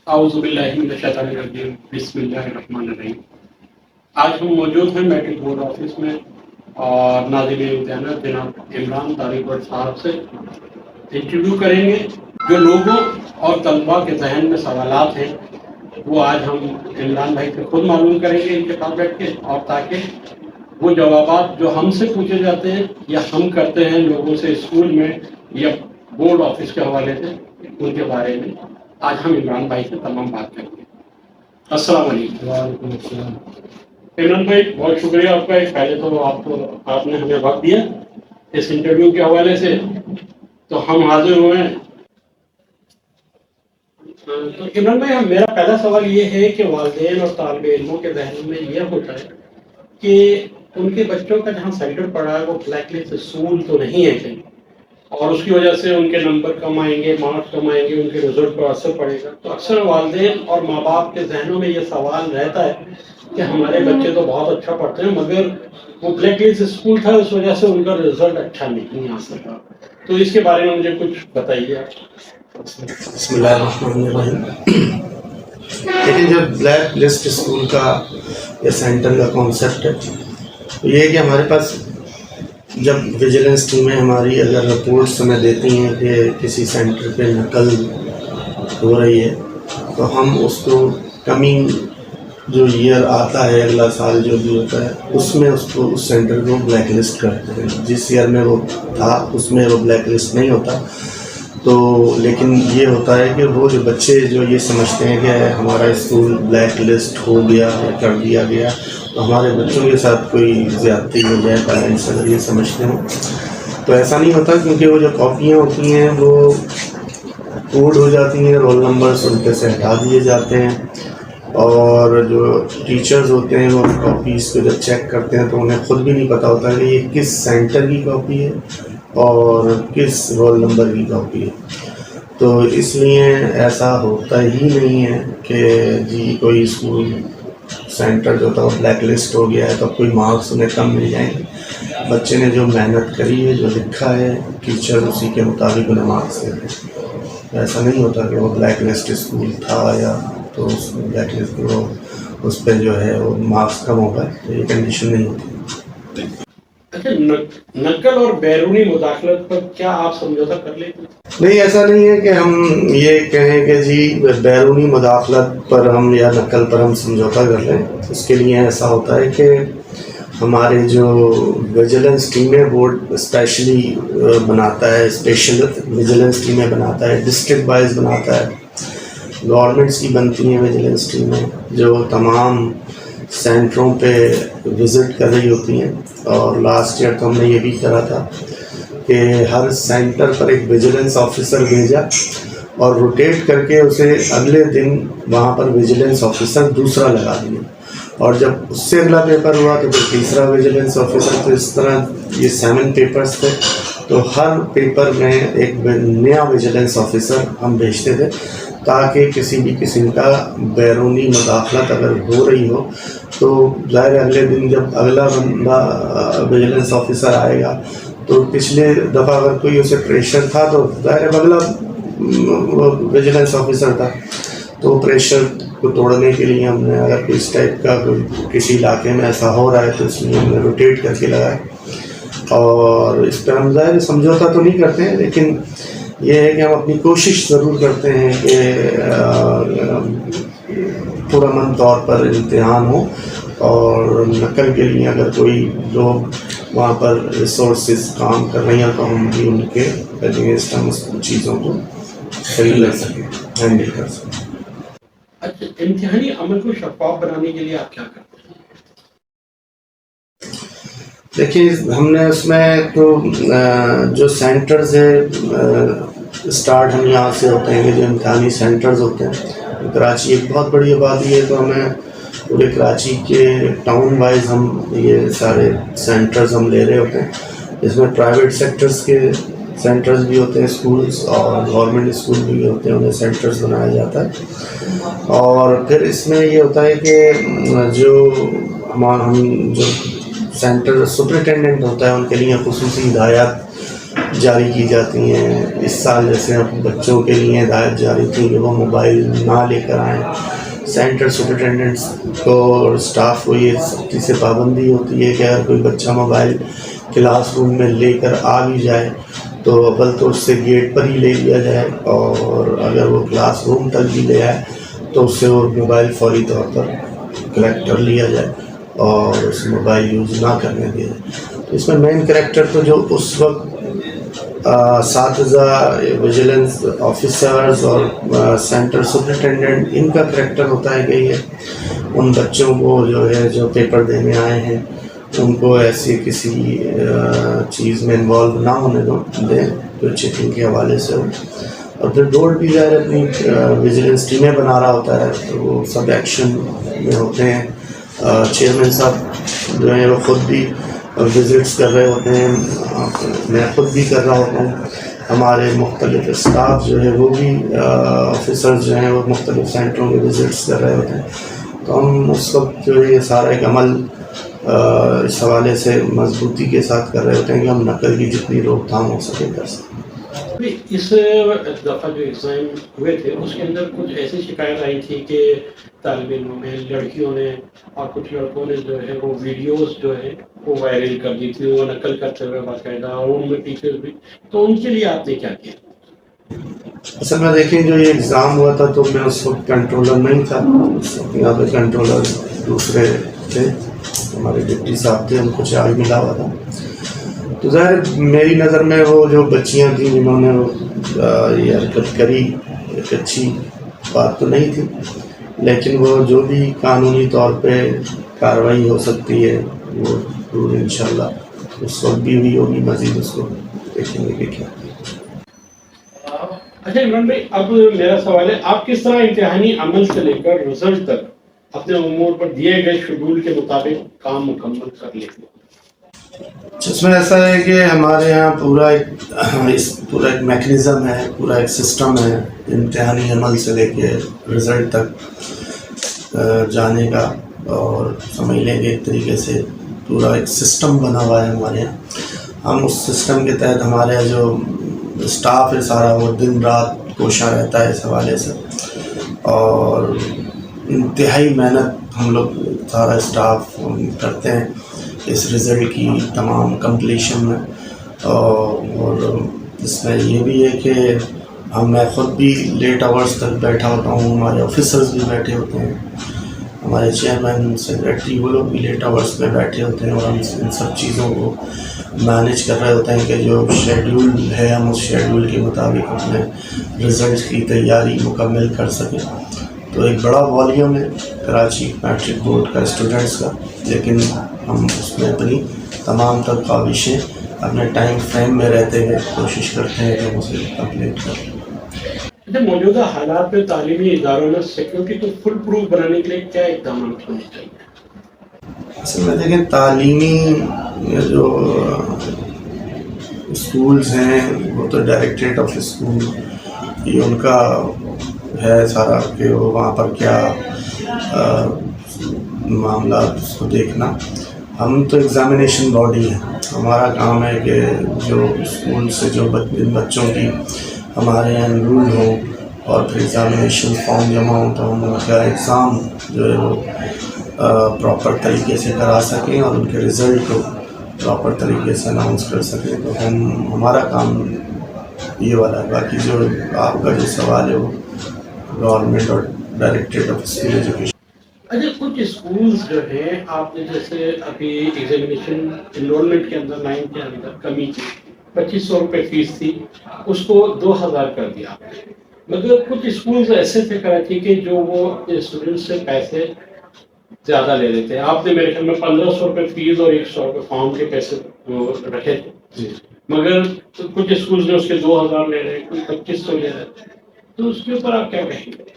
اعوذ باللہ من الشیطان الرجیم بسم اللہ الرحمن الرحیم۔ آج ہم موجود ہیں میٹرک بورڈ آفس میں اور ناظرین امتحانات جناب عمران طارق بٹ صاحب سے انٹرویو کریں گے۔ جو لوگوں اور طلباء کے ذہن میں سوالات ہیں وہ آج ہم عمران بھائی سے خود معلوم کریں گے ان کے پاس بیٹھ کے، اور تاکہ وہ جوابات جو ہم سے پوچھے جاتے ہیں یا ہم کرتے ہیں لوگوں سے اسکول میں یا بورڈ آفس کے حوالے سے، ان کے بارے میں آج ہم عمران بھائی سے تمام بات کریں گے۔ السلام علیکم۔ وعلیکم السلام۔ عمران بھائی بہت شکریہ آپ کا، پہلے تو آپ نے ہمیں وقت دیا اس انٹرویو کے حوالے سے، تو ہم حاضر ہوئے ہیں۔ تو عمران بھائی میرا پہلا سوال یہ ہے کہ والدین اور طالب علموں کے ذہن میں یہ ہوتا ہے کہ ان کے بچوں کا جہاں سینٹر پڑا ہے وہ بلیک لسٹ اسکول تو نہیں ہے کہیں، اور اس کی وجہ سے ان کے نمبر کم آئیں گے، مارکس کم آئیں گے، ان کے رزلٹ پر اثر پڑے گا۔ تو اکثر والدین اور ماں باپ کے ذہنوں میں یہ سوال رہتا ہے کہ ہمارے بچے تو بہت اچھا پڑھتے ہیں مگر وہ بلیک لسٹ اسکول تھا، اس وجہ سے ان کا رزلٹ اچھا نہیں آ سکا۔ تو اس کے بارے میں مجھے کچھ بتائیے آپ۔ بسم اللہ الرحمن الرحیم۔ لیکن جو بلیک لسٹ اسکول کا یا سینٹر کا کانسیپٹ ہے تو یہ ہے کہ ہمارے پاس جب ویجیلنس ٹیمیں ہماری اگر رپورٹس ہمیں دیتی ہیں کہ کسی سینٹر پہ نقل ہو رہی ہے تو ہم اس کو کمنگ جو ایئر آتا ہے، اگلا سال جو بھی ہوتا ہے، اس میں اس کو اس سینٹر کو بلیک لسٹ کرتے ہیں۔ جس ایئر میں وہ تھا اس میں وہ بلیک لسٹ نہیں ہوتا، تو لیکن یہ ہوتا ہے کہ وہ جو بچے جو یہ سمجھتے ہیں کہ ہمارا اسکول بلیک لسٹ ہو گیا یا کر دیا گیا تو ہمارے بچوں کے ساتھ کوئی زیادتی ہو جائے، پیرنٹس اگر یہ سمجھتے ہوں تو ایسا نہیں ہوتا، کیونکہ وہ جو کاپیاں ہوتی ہیں وہ کوڈ ہو جاتی ہیں، رول نمبرز ان پہ سے ہٹا دیے جاتے ہیں، اور جو ٹیچرز ہوتے ہیں وہ کاپیز کو جب چیک کرتے ہیں تو انہیں خود بھی نہیں پتہ ہوتا کہ یہ کس سینٹر کی کاپی ہے اور کس رول نمبر کی کاپی ہے۔ تو اس لیے ایسا ہوتا ہی نہیں ہے کہ جی کوئی اسکول سینٹر جو تھا وہ بلیک لسٹ ہو گیا ہے تو کوئی مارکس انہیں کم مل جائیں گے۔ بچے نے جو محنت کری ہے، جو لکھا ہے، ٹیچر اسی کے مطابق انہیں مارکس دیتے ہیں۔ ایسا نہیں ہوتا کہ وہ بلیک لسٹ اسکول تھا یا تو اس بلیک لسٹ وہ اس پہ جو ہے وہ مارکس کم ہو گئے، تو یہ کنڈیشن نہیں ہوتی۔ اچھا، نقل اور بیرونی مداخلت پر کیا آپ سمجھوتا کر لیتے؟ نہیں، ایسا نہیں ہے کہ ہم یہ کہیں کہ جی بیرونی مداخلت پر ہم یا نقل پر ہم سمجھوتا کر لیں۔ اس کے لیے ایسا ہوتا ہے کہ ہمارے جو ویجیلنس ٹیمیں بورڈ اسپیشلی بناتا ہے، اسپیشل ویجیلنس ٹیمیں بناتا ہے، ڈسٹرکٹ وائز بناتا ہے، گورنمنٹس کی بنتی ہیں ویجیلنس ٹیمیں جو تمام سینٹروں پہ وزٹ کر رہی ہوتی ہیں۔ اور لاسٹ ایئر تو ہم نے یہ بھی کرا تھا کہ ہر سینٹر پر ایک ویجیلنس آفیسر بھیجا اور روٹیٹ کر کے اسے اگلے دن وہاں پر ویجیلنس آفیسر دوسرا لگا دیا، اور جب اس سے اگلا پیپر ہوا تو پھر تیسرا ویجیلنس آفیسر۔ تو اس طرح یہ 7 پیپرز تھے، تو ہر پیپر میں ایک نیا ویجیلنس آفیسر ہم بھیجتے تھے تاکہ کسی بھی قسم کا بیرونی مداخلت اگر ہو رہی ہو تو ظاہر اگلے دن جب اگلا بندہ ویجیلنس آفیسر آئے گا تو پچھلے دفعہ اگر کوئی اسے پریشر تھا تو ظاہر اگلا ویجیلنس آفیسر تھا، تو پریشر کو توڑنے کے لیے ہم نے اگر کوئی اس ٹائپ کا کوئی کسی علاقے میں ایسا ہو رہا ہے تو اس لیے ہم نے روٹیٹ کر کے لگایا۔ اور اس پہ ہم ظاہر سمجھوتا تو نہیں کرتے ہیں، لیکن یہ ہے کہ ہم اپنی کوشش ضرور کرتے ہیں کہ پرامن طور پر امتحان ہو، اور نقل کے لیے اگر کوئی لوگ وہاں پر ریسورسز کام کر رہی ہیں تو ہم بھی ان کے اگینسٹ ہم اس چیزوں کو صحیح لگ سکیں، ہینڈل کر سکیں۔ اچھا، امتحانی عمل کو شفاف بنانے کے لیے آپ کیا کرتے ہیں؟ دیکھیے، ہم نے اس میں تو جو سینٹرز ہیں اسٹارٹ ہم یہاں سے ہوتے ہیں کہ جو امتحانی سینٹرز ہوتے ہیں، کراچی ایک بہت بڑی آبادی ہے تو ہمیں پورے کراچی کے ٹاؤن وائز ہم یہ سارے سینٹرز ہم لے رہے ہوتے ہیں۔ اس میں پرائیویٹ سیکٹرز کے سینٹرز بھی ہوتے ہیں، اسکولز، اور گورنمنٹ اسکول بھی ہوتے ہیں، انہیں سینٹرز بنایا جاتا ہے۔ اور پھر اس میں یہ ہوتا ہے کہ جو ہم جو سینٹر سپرنٹینڈنٹ ہوتا ہے ان کے لیے خصوصی ہدایات جاری کی جاتی ہیں. اس سال جیسے بچوں کے لیے ہدایت جاری تھی کہ وہ موبائل نہ لے کر آئیں. سینٹر سپرنٹینڈنٹس کو اور اسٹاف کو یہ سختی سے پابندی ہوتی ہے کہ اگر کوئی بچہ موبائل کلاس روم میں لے کر آ بھی جائے تو اول تو اس سے گیٹ پر ہی لے لیا جائے, اور اگر وہ کلاس روم تک بھی لے آئے تو اس سے وہ موبائل فوری طور پر کلیکٹ کر لیا جائے اور اس موبائل یوز نہ کرنے دیا جائے. اس میں مین کریکٹر تو جو اس وقت اساتذہ, ویجیلنس آفیسرز اور سینٹر سپرنٹینڈنٹ, ان کا کریکٹر ہوتا ہے کہ یہ ان بچوں کو جو ہے جو پیپر دینے آئے ہیں ان کو ایسی کسی چیز میں انوالو نہ ہونے دیں جو چیکنگ کے حوالے سے ہو. اور پھر بورڈ بھی ظاہر اپنی ویجیلنس ٹیمیں بنا رہا ہوتا ہے تو وہ سب ایکشن میں ہوتے ہیں. چیئرمین صاحب جو ہیں وہ خود بھی وزٹس کر رہے ہوتے ہیں, میں خود بھی کر رہا ہوتا ہوں. ہمارے مختلف اسٹاف جو ہے وہ بھی آفیسرز جو ہیں وہ مختلف سینٹروں کے وزٹس کر رہے ہوتے ہیں. تو ہم اس وقت جو ہے یہ سارا ایک عمل اس حوالے سے مضبوطی کے ساتھ کر رہے ہوتے ہیں کہ ہم نقل کی جتنی روک تھام ہو سکے کر سکیں. اس دفعہ جو ایگزام ہوئے تھے اس کے اندر کچھ ایسی شکایت آئی تھی کہ طالب علموں میں لڑکیوں نے اور کچھ لڑکوں نے جو ہے وہ ویڈیوز جو ہے وہ وائرل کر دی تھی, وہ نقل کرتے ہوئے باقاعدہ, اور ان میں ٹیچرز بھی. تو ان کے لیے آپ نے کیا کیا؟ اصل میں دیکھیں جو یہ ایگزام ہوا تھا تو میں اس وقت کنٹرولر نہیں تھا, یہاں پہ کنٹرولر دوسرے تھے, ہمارے ڈپٹی صاحب تھے, ان کو چارج ملا ہوا تھا. تو ظاہر میری نظر میں وہ جو بچیاں تھیں جنہوں نے یہ حرکت کری ایک اچھی بات تو نہیں تھی, لیکن وہ جو بھی قانونی طور پہ کارروائی ہو سکتی ہے وہ ضرور انشاءاللہ اس وقت بھی ہوئی ہوگی. مزید اس کو دیکھیں گے کہ کیا. اچھا عمران بھائی, اب میرا سوال ہے, آپ کس طرح امتحانی عمل سے لے کر رزلٹ تک اپنے امور پر دیے گئے شیڈول کے مطابق کام مکمل کر لیتے ہیں؟ اس میں ایسا ہے کہ ہمارے یہاں پورا ایک میکنزم ہے, پورا ایک سسٹم ہے امتحانی عمل سے لے کے رزلٹ تک جانے کا, اور سمجھ لیں کہ ایک طریقے سے پورا ایک سسٹم بنا ہوا ہے ہمارے یہاں. ہم اس سسٹم کے تحت ہمارے یہاں جو اسٹاف ہے سارا وہ دن رات کوشاں رہتا ہے اس حوالے سے, اور انتہائی محنت ہم لوگ سارا اسٹاف کرتے ہیں اس رزلٹ کی تمام کمپلیشن میں. اور اس میں یہ بھی ہے کہ میں خود بھی لیٹ آورس تک بیٹھا ہوتا ہوں, ہمارے آفیسرز بھی بیٹھے ہوتے ہیں, ہمارے چیئرمین سیکریٹری وہ لوگ بھی لیٹ آورس میں بیٹھے ہوتے ہیں, اور ہم ان سب چیزوں کو مینیج کر رہے ہوتے ہیں کہ جو شیڈول ہے ہم اس شیڈول کے مطابق اپنے رزلٹ کی تیاری مکمل کر سکیں. تو ایک بڑا والیوم ہے کراچی میٹرک بورڈ کا اسٹوڈنٹس کا, لیکن ہم اس میں اپنی تمام تر کاوشیں اپنے ٹائم فریم میں رہتے ہوئے کوشش کرتے ہیں کہ ہم اسے کمپلیٹ کریں. موجودہ حالات میں تعلیمی اداروں میں سیکیورٹی کو فل پروف بنانے کے لیے کیا اقدامات ہونے چاہیے؟ اصل میں دیکھیں تعلیمی جو اسکولز ہیں وہ تو ڈائریکٹریٹ آف اسکول یہ ان کا ہے سارا کہ وہ وہاں پر کیا معاملات اس کو دیکھنا. ہم تو ایگزامینیشن باڈی ہیں, ہمارا کام ہے کہ جو اسکول سے جو بچوں کی ہمارے یہاں انرول ہوں اور پھر ایگزامینیشن فارم جمع ہوں تو ہم ان کا ایگزام جو ہے وہ پراپر طریقے سے کرا سکیں اور ان کے رزلٹ کو پراپر طریقے سے اناؤنس کر سکیں. تو ہمارا کام یہ والا ہے. باقی جو آپ کا جو سوال ہے وہ گورنمنٹ اور ڈائریکٹریٹ آف اسکول ایجوکیشن. اچھا, کچھ اسکولز جو ہیں آپ نے جیسے ابھی ایگزامینیشن انرولمنٹ کے اندر 9 کے اندر کمی تھی, 2500 روپے فیس تھی, اس کو 2000 کر دیا آپ نے. مگر کچھ اسکولز ایسے تھے کراچی کے جو وہ اسٹوڈنٹ سے پیسے زیادہ لے لیتے ہیں. آپ نے میرے خیال میں 1500 روپے فیس اور 100 روپے فارم کے پیسے رکھے تھے, مگر کچھ اسکولز نے اس کے 2000 لے رہے, کوئی 2500 لے رہے. تو اس کے اوپر آپ کیا کہیں گے؟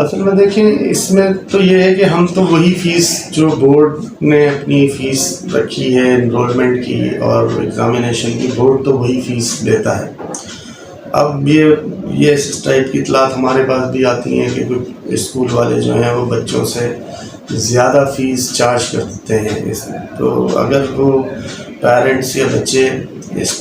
اصل میں دیکھیں اس میں تو یہ ہے کہ ہم تو وہی فیس جو بورڈ نے اپنی فیس رکھی ہے انرولمنٹ کی اور ایگزامینیشن کی, بورڈ تو وہی فیس لیتا ہے. اب یہ اس ٹائپ کی اطلاعات ہمارے پاس بھی آتی ہیں کہ کچھ اسکول والے جو ہیں وہ بچوں سے زیادہ فیس چارج کرتے ہیں. تو اگر وہ پیرنٹس یا بچے اس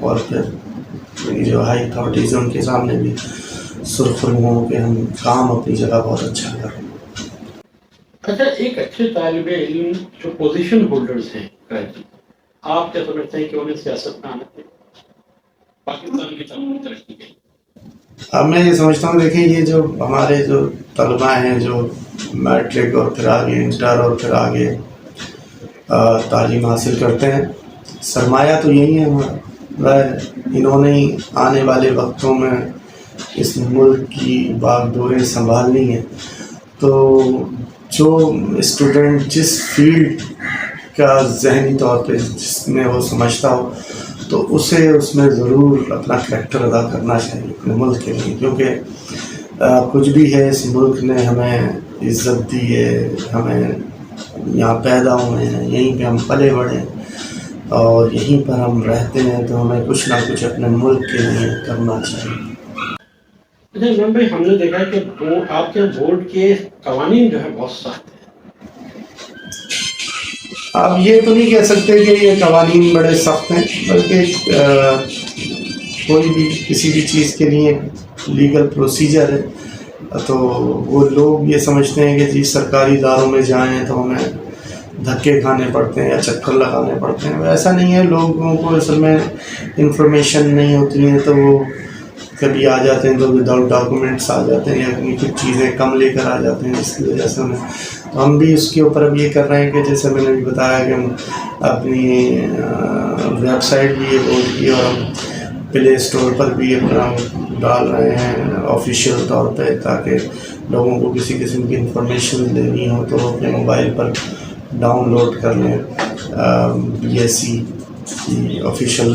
اور پھر جو ہائی اتھارٹیز ہیں ان کے سامنے بھی سرخرو ہوں کہ ہم کام اپنی جگہ بہت اچھا کریں. اچھا، ایک اچھے طالب علم جو پوزیشن ہولڈرز ہیں کراچی، آپ کیا سمجھتے ہیں کہ انہیں سیاست میں آنا چاہیے پاکستان کی ترقی کے لیے؟ اب میں یہ سمجھتا ہوں، دیکھیں یہ جو ہمارے جو طلباء ہیں جو میٹرک اور پھر آگے انٹر اور پھر آگے تعلیم حاصل کرتے ہیں، سرمایہ تو یہی ہے ہمارا. انہوں نے آنے والے وقتوں میں اس ملک کی باغ ڈوریں سنبھالنی ہے. تو جو اسٹوڈنٹ جس فیلڈ کا ذہنی طور پہ جس میں وہ سمجھتا ہو تو اسے اس میں ضرور اپنا کریکٹر ادا کرنا چاہیے اپنے ملک کے لیے، کیونکہ کچھ بھی ہے اس ملک نے ہمیں عزت دی ہے، ہمیں یہاں پیدا ہوئے ہیں، یہیں پہ ہم پلے بڑھے ہیں اور یہیں پر ہم رہتے ہیں، تو ہمیں کچھ نہ کچھ اپنے ملک کے لیے کرنا چاہیے. اچھا عمران بھائی، ہم نے دیکھا ہے کہ آپ کے بورڈ کے قوانین جو ہے بہت سخت ہیں. آپ یہ تو نہیں کہہ سکتے کہ یہ قوانین بڑے سخت ہیں، بلکہ کوئی بھی کسی بھی چیز کے لیے لیگل پروسیجر ہے. تو وہ لوگ یہ سمجھتے ہیں کہ جی سرکاری اداروں میں جائیں تو ہمیں دھکے کھانے پڑتے ہیں یا چکر لگانے پڑتے ہیں. ایسا نہیں ہے، لوگوں کو اصل میں انفارمیشن نہیں ہوتی ہیں تو وہ کبھی آ جاتے ہیں تو وداؤٹ ڈاکومنٹس آ جاتے ہیں یا کچھ چیزیں کم لے کر آ جاتے ہیں، جس کی وجہ سے ہم بھی اس کے اوپر اب یہ کر رہے ہیں کہ جیسے میں نے بھی بتایا کہ ہم اپنی ویب سائٹ بھی اپلوڈ کی اور ہم پلے اسٹور پر بھی اپنا ڈال رہے ہیں آفیشیل طور پہ، تاکہ لوگوں کو کسی قسم کی انفارمیشن لینی ہو تو وہ اپنے موبائل پر ڈاؤن لوڈ کر لیں BSc کی آفیشیل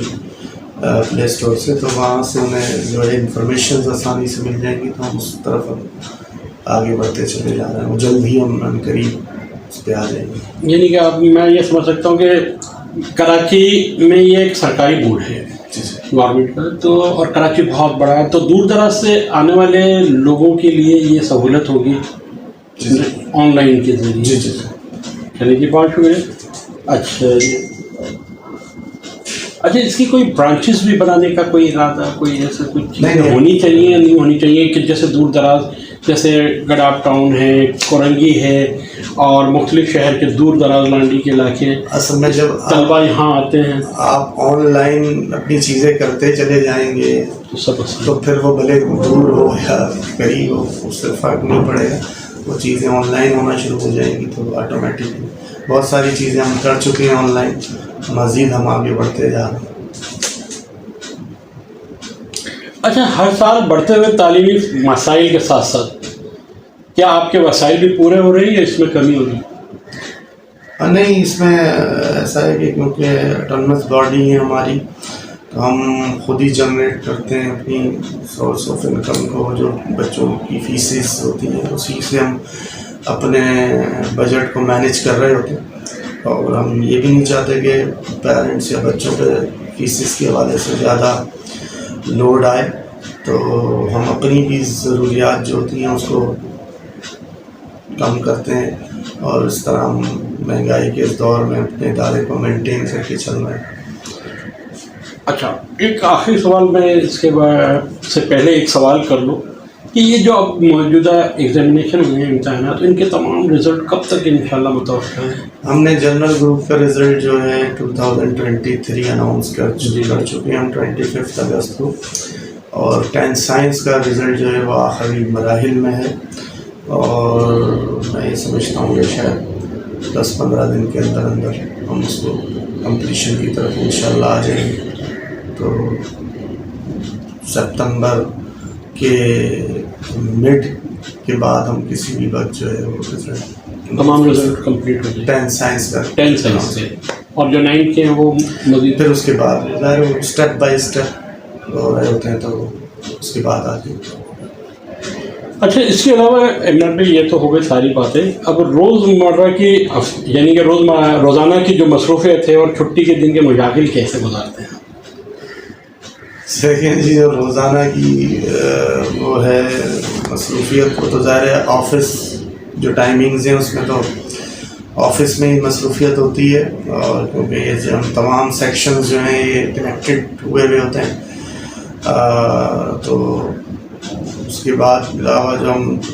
پلے اسٹور سے، تو وہاں سے انہیں جو ہے انفارمیشنز آسانی سے مل جائیں گی. تو ہم اس طرف آگے بڑھتے چلے جا رہے ہیں، جلد ہی ہم ان قریب اس پہ آ جائیں گے. یعنی کہ اب میں یہ سمجھ سکتا ہوں کہ کراچی میں یہ ایک سرکاری بورڈ ہے گورنمنٹ کا، تو اور کراچی بہت بڑا ہے، تو دور دراز سے آنے والے لوگوں کے لیے یہ سہولت ہوگی آن لائن کے ذریعے. جی جی یعنی کہ بہت شکریہ. اچھا اس کی کوئی برانچز بھی بنانے کا کوئی ارادہ، کوئی ایسا کچھ ہونی چاہیے یا نہیں ہونی چاہیے کہ جیسے دور دراز جیسے گڈاب ٹاؤن ہے، کورنگی ہے اور مختلف شہر کے دور دراز لانڈی کے علاقے، اصل میں جب طلبا یہاں آتے ہیں آپ آن لائن اپنی چیزیں کرتے چلے جائیں گے تو پھر وہ بھلے دور ہو یا قریب ہو اس سے فرق نہیں پڑے گا. وہ چیزیں آن لائن ہونا شروع ہو جائیں گی تو آٹومیٹکلی بہت ساری چیزیں ہم کر چکے ہیں آن لائن، مزید ہم آگے بڑھتے جا رہے ہیں. اچھا ہر سال بڑھتے ہوئے تعلیمی مسائل کے ساتھ ساتھ کیا آپ کے وسائل بھی پورے ہو رہی ہیں یا اس میں کمی ہو رہی ہے؟ نہیں، اس میں ایسا ہے کہ کیونکہ اٹانومس باڈی ہے ہماری، تو ہم خود ہی جنریٹ کرتے ہیں اپنی سورس آف انکم کو. جو بچوں کی فیسز ہوتی ہیں اسی سے ہم اپنے بجٹ کو مینیج کر رہے ہوتے ہیں، اور ہم یہ بھی نہیں چاہتے کہ پیرنٹس یا بچوں پہ فیسز کے حوالے سے زیادہ لوڈ آئے. تو ہم اپنی بھی ضروریات جو ہوتی ہیں اس کو کم کرتے ہیں، اور اس طرح ہم مہنگائی کے اس دور میں اپنے ادارے کو مینٹین کر کے چل رہے ہیں. اچھا ایک آخری سوال میں اس کے سے پہلے ایک سوال کر لوں کہ یہ جو اب موجودہ ایگزامینیشن ہوئے ہیں امتحانات، ان کے تمام رزلٹ کب تک انشاءاللہ متوقع ہیں؟ ہم نے جنرل گروپ کا رزلٹ جو ہے 2023 اناؤنس کر چکے ہیں ہم 25 اگست کو، اور 10 سائنس کا رزلٹ جو ہے وہ آخری مراحل میں ہے، اور میں یہ سمجھتا ہوں کہ شاید 10-15 دن کے اندر اندر ہم اس کو کمپلیشن کی طرف انشاءاللہ آ جائیں گے. تو سپتمبر کے مڈ کے بعد ہم کسی بھی وقت جو ہے وہ تمام رزلٹ کمپلیٹ ہو جائے 10 سائنس کا 10 سائنس سے، اور جو 9 کے ہیں وہ مزید پھر اس کے بعد ظاہر اسٹیپ بائی اسٹیپ ہو رہے ہوتے ہیں، تو اس کے بعد آ جائیں. اچھا اس کے علاوہ عمران بھائی یہ تو ہو گئی ساری باتیں، اب روزمرہ کی یعنی کہ روزانہ کی جو مصروفیت ہے اور چھٹی کے دن کے مشاغل کیسے گزارتے ہیں؟ دیکھیں جی، جو روزانہ کی وہ ہے مصروفیت کو تو ظاہر ہے آفس جو ٹائمنگز ہیں اس میں تو آفس میں ہی مصروفیت ہوتی ہے، اور کیونکہ یہ جو تمام سیکشنز جو ہیں یہ کنیکٹڈ ہوئے ہوتے ہیں، تو اس کے بعد علاوہ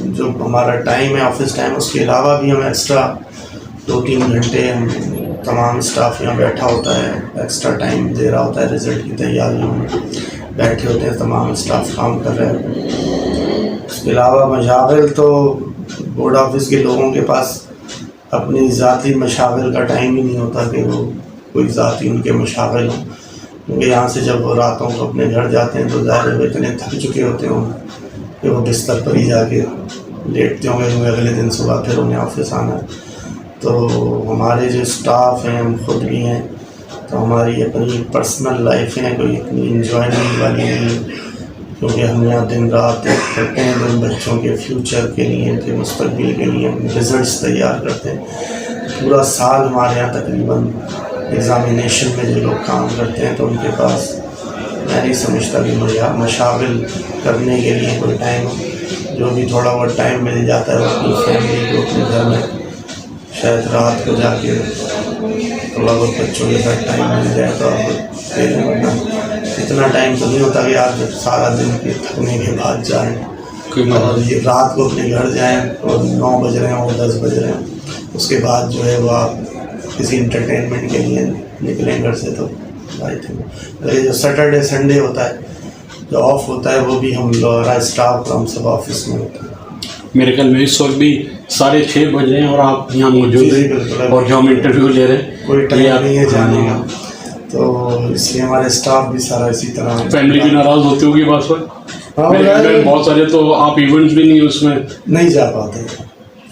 جو ہمارا ٹائم ہے آفس ٹائم، اس کے علاوہ بھی ہم ایکسٹرا 2-3 گھنٹے ہم تمام اسٹاف یہاں بیٹھا ہوتا ہے، ایکسٹرا ٹائم دے رہا ہوتا ہے، رزلٹ کی تیاریوں میں بیٹھے ہوتے ہیں، تمام اسٹاف کام کر رہے ہیں۔ اس کے علاوہ مشاغل تو بورڈ آفس کے لوگوں کے پاس اپنی ذاتی مشاغل کا ٹائم ہی نہیں ہوتا کہ وہ کوئی ذاتی ان کے مشاغل ہوں، کیونکہ یہاں سے جب وہ راتوں کو اپنے گھر جاتے ہیں تو ظاہر ہے وہ اتنے تھک چکے ہوتے ہیں کہ وہ بستر پر ہی جا کے لیٹتے ہوں گے، کیونکہ اگلے دن صبح پھر انہیں آفس آنا ہے۔ تو ہمارے جو اسٹاف ہیں، ہم خود بھی ہیں، تو ہماری اپنی پرسنل لائف ہے، کوئی اتنی انجوائمنٹ والی نہیں ہے، کیونکہ ہم یہاں دن رات کرتے ہیں، ان بچوں کے فیوچر کے لیے، ان کے مستقبل کے لیے ہم رزلٹس تیار کرتے ہیں۔ پورا سال ہمارے یہاں تقریباً ایگزامینیشن میں جو لوگ کام کرتے ہیں تو ان کے پاس میں نہیں سمجھتا کہ مشاغل کرنے کے لیے کوئی ٹائم ہو۔ جو بھی تھوڑا بہت ٹائم مل جاتا ہے وہ اپنی فیملی کو، اپنے گھر میں شاید رات کو جا کے تھوڑا بہت بچوں کے ساتھ ٹائم مل جائے تو آپ کھیلیں، ورنہ اتنا ٹائم تو نہیں ہوتا کہ آپ جب سارا دن کے تھکنے کے بعد جائیں اور یہ رات کو اپنے گھر جائیں اور 9 بج رہے ہیں اور 10 بج رہے ہیں، اس کے بعد جو ہے وہ آپ کسی انٹرٹینمنٹ کے لیے نکلیں گھر سے، تو آئی تھنک یہ جو سیٹرڈے سنڈے ہوتا ہے جو آف ہوتا ہے وہ بھی ہم لوگ اسٹاف ہم سب آفس میں ہوتے ہیں۔ میرے خیال میں اس وقت بھی 6:30 بج رہے ہیں اور آپ یہاں موجود ہیں اور جو ہم انٹرویو لے رہے ہیں، کوئی ٹائم نہیں ہے جانے کا، تو اس لیے ہمارے اسٹاف بھی سارا اسی طرح۔ فیملی بھی ناراض ہوتی ہوگی بات پر؟ بہت سارے تو آپ ایونٹس بھی نہیں اس میں نہیں جا پاتے،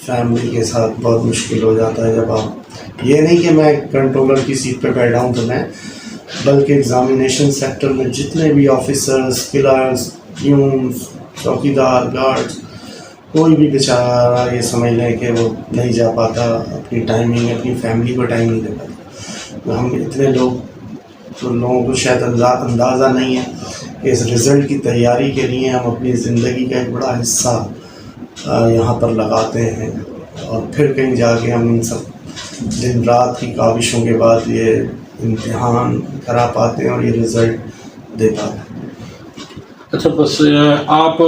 فیملی کے ساتھ بہت مشکل ہو جاتا ہے جب آپ، یہ نہیں کہ میں کنٹرولر کی سیٹ پہ بیٹھا ہوں تو میں، بلکہ ایگزامینیشن سیکٹر میں جتنے بھی آفیسرز، کلرکس، پیونز، چوکیدار، گارڈز، کوئی بھی بیچارہ یہ سمجھ لیں کہ وہ نہیں جا پاتا، اپنی ٹائمنگ، اپنی فیملی کو ٹائم نہیں دے پاتا۔ ہم اتنے لوگ، تو لوگوں کو شاید اندازہ نہیں ہے کہ اس رزلٹ کی تیاری کے لیے ہم اپنی زندگی کا ایک بڑا حصہ یہاں پر لگاتے ہیں، اور پھر کہیں جا کے ہم ان سب دن رات کی کاوشوں کے بعد یہ امتحان کرا پاتے ہیں اور یہ رزلٹ دے پاتے ہیں۔ اچھا، بس آپ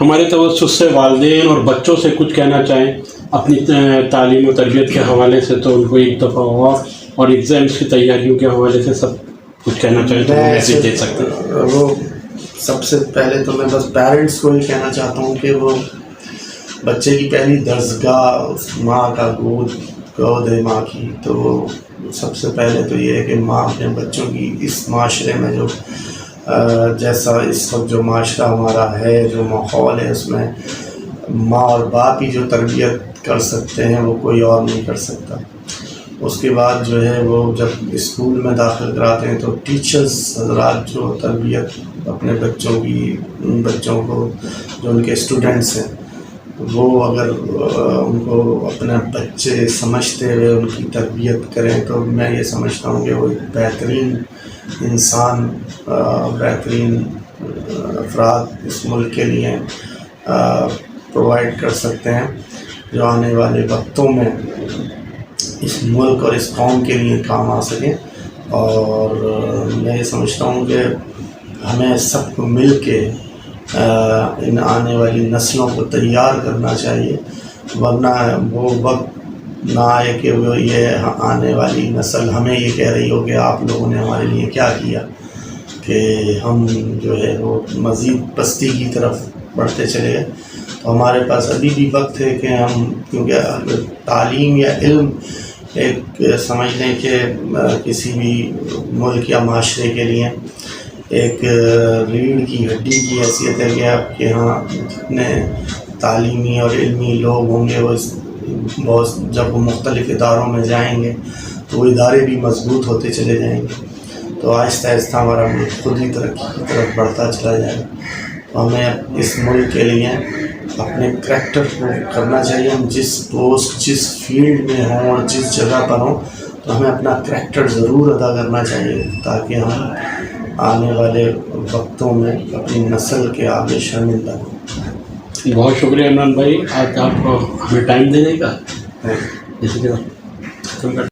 ہمارے توسط سے والدین اور بچوں سے کچھ کہنا چاہیں اپنی تعلیم و تربیت کے حوالے سے، تو ان کو ایک دفعہ اور ایگزامس کی تیاریوں کے حوالے سے سب کچھ کہنا چاہیں تو وہ میسیج دے سکتے ہیں؟ وہ سب سے پہلے تو میں بس پیرنٹس کو ہی کہنا چاہتا ہوں کہ وہ بچے کی پہلی درسگاہ ماں کا گود ہے ماں کی، تو وہ سب سے پہلے تو یہ ہے کہ ماں اپنے بچوں کی اس معاشرے میں جو جیسا اس وقت جو معاشرہ ہمارا ہے، جو ماحول ہے، اس میں ماں اور باپ ہی جو تربیت کر سکتے ہیں، وہ کوئی اور نہیں کر سکتا۔ اس کے بعد جو ہے وہ جب اسکول میں داخل کراتے ہیں تو ٹیچرز حضرات جو تربیت اپنے بچوں کی، ان بچوں کو جو ان کے اسٹوڈنٹس ہیں، وہ اگر ان کو اپنے بچے سمجھتے ہوئے ان کی تربیت کریں تو میں یہ سمجھتا ہوں کہ وہ ایک بہترین انسان، بہترین افراد اس ملک کے لیے پرووائڈ کر سکتے ہیں، جو آنے والے وقتوں میں اس ملک اور اس قوم کے لیے کام آ سکیں۔ اور میں یہ سمجھتا ہوں کہ ہمیں سب کو مل کے ان آنے والی نسلوں کو تیار کرنا چاہیے، ورنہ وہ وقت نہ آئے کہ وہ یہ آنے والی نسل ہمیں یہ کہہ رہی ہو کہ آپ لوگوں نے ہمارے لیے کیا کیا، کہ ہم جو ہے وہ مزید پستی کی طرف بڑھتے چلے گئے۔ تو ہمارے پاس ابھی بھی وقت ہے کہ ہم، کیونکہ تعلیم یا علم ایک سمجھ لیں کہ کسی بھی ملک یا معاشرے کے لیے ایک ریڑھ کی ہڈی کی حیثیت ہے کہ آپ کے یہاں جتنے تعلیمی اور علمی لوگ ہوں گے وہ بہت، جب وہ مختلف اداروں میں جائیں گے تو وہ ادارے بھی مضبوط ہوتے چلے جائیں گے، تو آہستہ آہستہ ہمارا ملک خود ہی ترقی کی طرف بڑھتا چلا جائے گا۔ تو ہمیں اس ملک کے لیے اپنے کریکٹر کو کرنا چاہیے، ہم جس پوسٹ، جس فیلڈ میں ہوں اور جس جگہ پر ہوں، تو ہمیں اپنا کریکٹر ضرور ادا کرنا چاہیے تاکہ ہم آنے والے وقتوں میں اپنی نسل کے آگے شامل ہوں۔ بہت شکریہ عمران بھائی، آج آپ کو ہمیں ٹائم دینے کا۔ جیسے کہ